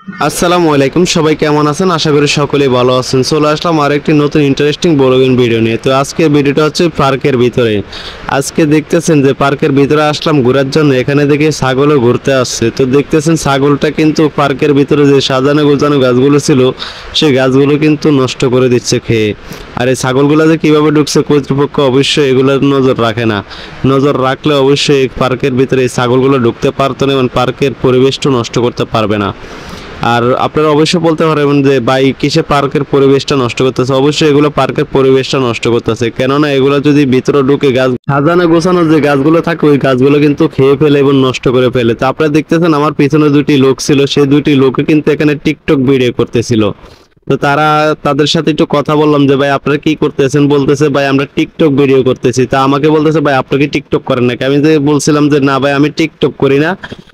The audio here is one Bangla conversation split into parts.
আসসালামু আলাইকুম, সবাই কেমন আছেন? আশা করি সকলেই ভালো আছেন। চলে আসলাম আর একটি নতুন ইন্টারেস্টিং ব্লগিং ভিডিও নিয়ে। তো আজকের ভিডিওটা হচ্ছে পার্কের ভিতরে। আজকে দেখতেছেন যে পার্কের ভিতরে আসলাম ঘোরার জন্য। এখানে দেখি ছাগলও ঘুরতে আসছে। তো দেখতেছেন ছাগলটা কিন্তু পার্কের ভিতরে যে সাজানো গোছানো গাছগুলো ছিল সেই গাছগুলো কিন্তু নষ্ট করে দিচ্ছে খেয়ে। আর এই ছাগলগুলো যে কীভাবে ঢুকছে কর্তৃপক্ষ অবশ্যই এগুলোর নজর রাখে না। নজর রাখলে অবশ্যই পার্কের ভিতরে এই ছাগলগুলো ঢুকতে পারতো না এবং পার্কের পরিবেশটা নষ্ট করতে পারবে না। আর আপনারা অবশ্যই বলতে পারবেন যে ভাই কিসে পার্কের পরিবেশটা নষ্ট করতেছে। অবশ্যই এগুলো পার্কের পরিবেশটা নষ্ট করতেছে, কেননা এগুলো যদি ভিতরে ঢুকে গাছ সাজানো গোছানো যে গাছগুলো থাকে ওই গাছগুলো কিন্তু খেয়ে ফেলে এবং নষ্ট করে ফেলে। তো আপনারা দেখতেছেন আমার পিছনে দুটি লোক ছিল, সেই দুটি লোকে কিন্তু এখানে টিকটক ভিডিও করতেছিল। তো তাদের সাথে একটু কথা বললাম যে ভাই আপনারা কি করতেছেন, বলতেছে ভাই আমরা টিকটক ভিডিও করতেছি। তা আমাকে বলতেছে ভাই আপনি কি টিকটক করেন নাকি? আমি যে বলছিলাম যে না ভাই আমি টিকটক করি না,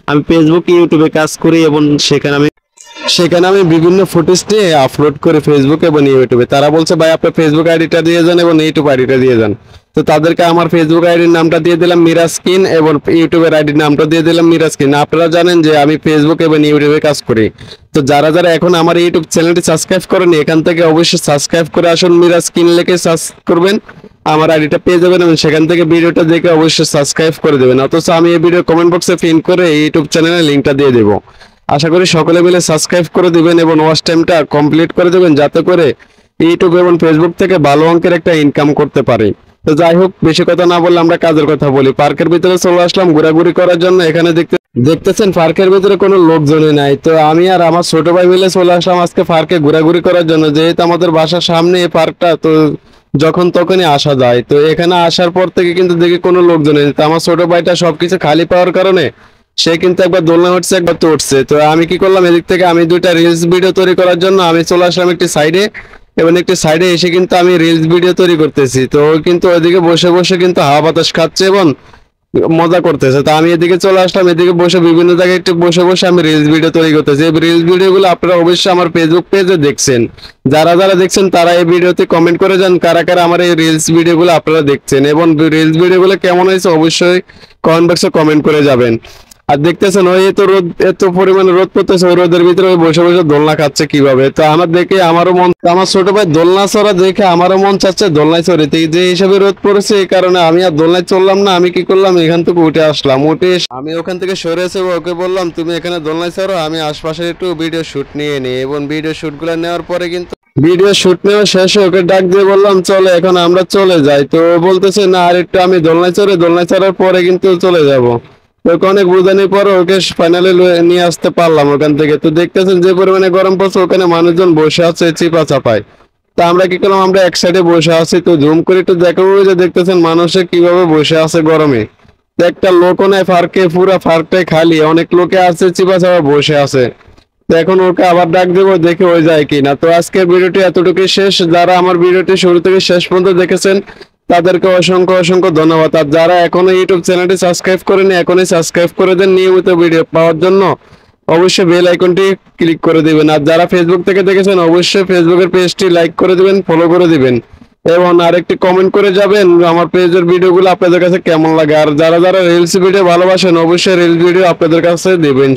আমি ফেসবুক ইউটিউবে কাজ করি এবং সেখানে আমি বিভিন্ন ফুটেজ নিয়ে আপলোড করি ফেসবুক এবং ইউটিউবে। তারা বলছে ভাই আপনার ফেসবুক আইডিটা দিয়ে যান এবং ইউটিউব আইডিটা দিয়ে যান। তো তাদেরকে আমার ফেসবুক আইডির নামটা দিয়ে দিলাম মিরাজকিন এবং ইউটিউবের আইডির নামটা দিয়ে দিলাম মিরাজকিন। আপনারা জানেন যে আমি ফেসবুক এবং ইউটিউবে কাজ করি। তো যারা যারা এখন আমার ইউটিউব চ্যানেলটি সাবস্ক্রাইব করেনি এখান থেকে অবশ্যই সাবস্ক্রাইব করে আসুন, মিরাজকিন লিখে সার্চ করবেন, আমার আইডিটা পেয়ে যাবেন এবং সেখান থেকে ভিডিওটা দেখে অবশ্যই সাবস্ক্রাইব করে দেবেন। অথচ আমি এই ভিডিও কমেন্ট বক্সে পিন করে ইউটিউব চ্যানেলের লিঙ্কটা দিয়ে দেবো। আশা করি সকলে মিলে সাবস্ক্রাইব করে দিবেন এবং ওয়াচ টাইমটা কমপ্লিট করে দেবেন, যাতে করে ইউটিউব এবং ফেসবুক থেকে ভালো অঙ্কের একটা ইনকাম করতে পারি। তো যাই হোক, বেশি কথা না বললে আমরা কাজের কথা বলি। পার্কের ভিতরে চলে আসলাম ঘোরাঘুরি করার জন্য। এখানে দেখতেছেন পার্কের ভিতরে কোনো লোকজনই নাই। তো আমি আর আমার ছোট ভাই মিলে চলে আসলাম আজকে পার্কে ঘোরাঘুরি করার জন্য, যেহেতু আমাদের বাসার সামনে এই পার্কটা। তো যখন তখনই আসা যায়। তো এখানে আসার পর থেকে কিন্তু দেখি কোনো লোকজন নেই। তো আমার ছোট ভাইটা সবকিছু খালি পাওয়ার কারণে সে কিন্তু একবার দোলনা উঠছে একবার তো উঠছে। তো আমি কি করলাম, এদিক থেকে আমি দুইটা রিলস ভিডিও তৈরি করার জন্য আমি চলে আসলাম একটি সাইডে, এবং একটি সাইডে এসে কিন্তু আমি রিলস ভিডিও তৈরি করতেছি। তো ও কিন্তু ওইদিকে বসে বসে কিন্তু হাওয়া বাতাস খাচ্ছে এবং মজা করতেছে। তো আমি এদিকে চলে আসলাম, এদিকে বসে বিভিন্ন জায়গায় একটু বসে বসে আমি রিলস ভিডিও তৈরি করতেছি। এই রিলস ভিডিওগুলো আপনারা অবশ্যই আমার ফেসবুক পেজে দেখছেন। যারা যারা দেখছেন তারা এই ভিডিওতে কমেন্ট করে যান কারা কারা আমার এই রিলস ভিডিওগুলো আপনারা দেখছেন, এবং রিলস ভিডিওগুলো কেমন হয়েছে অবশ্যই কমেন্ট বক্সে কমেন্ট করে যাবেন। আর দেখতেছেন ওই এত রোদ, এত পরিমাণে রোদ পড়তেছে, ওই রোদের ভিতরে ওই বসে বসে দোলনা খাচ্ছে কিভাবে। তো আমার দেখে আমারও মন, আমার ছোট ভাই দোলনা চড়া দেখে আমারও মন চাচ্ছে দোলনায় চড়িতে। যে হিসাবে রোদ পড়েছে এই কারণে আমি আর দোলনায় চললাম না। আমি কি করলাম, এখান থেকে উঠে আসলাম। আমি ওখান থেকে সরে এসে ওকে বললাম তুমি এখানে দোলনায় চড়ো, আমি আশপাশে একটু ভিডিও শুট নিয়ে নিই। এবং ভিডিও শুট গুলো নেওয়ার পরে কিন্তু ভিডিও শুট নেওয়া শেষে ওকে ডাক দিয়ে বললাম চলে এখন আমরা চলে যাই। তো ও বলতেছে না আর একটু আমি দোলনায় চড়ে, দোলনায় চড়ার পরে কিন্তু চলে যাব। ওকে অনেক বোঝানোর পর ওকে ফাইনালি নিয়ে আসতে পারলাম ওখান থেকে। তো দেখতেছেন যে পরিমাণে গরম পড়ছে, ওখানে মানুষজন বসে আছে চিপা চাপায়। তা আমরা কি করলাম, আমরা এক সাইডে বসে আছি। তো জুম করে একটু দেখাবো যে দেখতেছেন মানুষে কিভাবে বসে আছে গরমে। তো একটা লোকও নাই পার্কে, পুরা পার্কটাই খালি, অনেক লোকে আছে চিপা চাপা বসে আছে। তো এখন ওকে আবার ডাক দেবো, দেখে ওই যায় কিনা। তো আজকের ভিডিওটি এতটুকুই শেষ। যারা আমার ভিডিওটি শুরু থেকে শেষ পর্যন্ত দেখেছেন তাদেরকে অসংখ্য অসংখ্য ধন্যবাদ। আর যারা এখনো ইউটিউব চ্যানেলটি সাবস্ক্রাইব করেনি এখনই সাবস্ক্রাইব করে দেন নিয়মিত ভিডিও পাওয়ার জন্য। অবশ্যই বেল আইকনটি ক্লিক করে দিবেন। আর যারা ফেসবুক থেকে দেখেছেন অবশ্যই ফেসবুকের পেজটি লাইক করে দিবেন, ফলো করে দিবেন এবং আরেকটি কমেন্ট করে যাবেন আমার পেজের ভিডিওগুলো আপনাদের কাছে কেমন লাগে। আর যারা যারা রিলস ভিডিও ভালোবাসেন অবশ্যই রিলস ভিডিও আপনাদের কাছে দিবেন।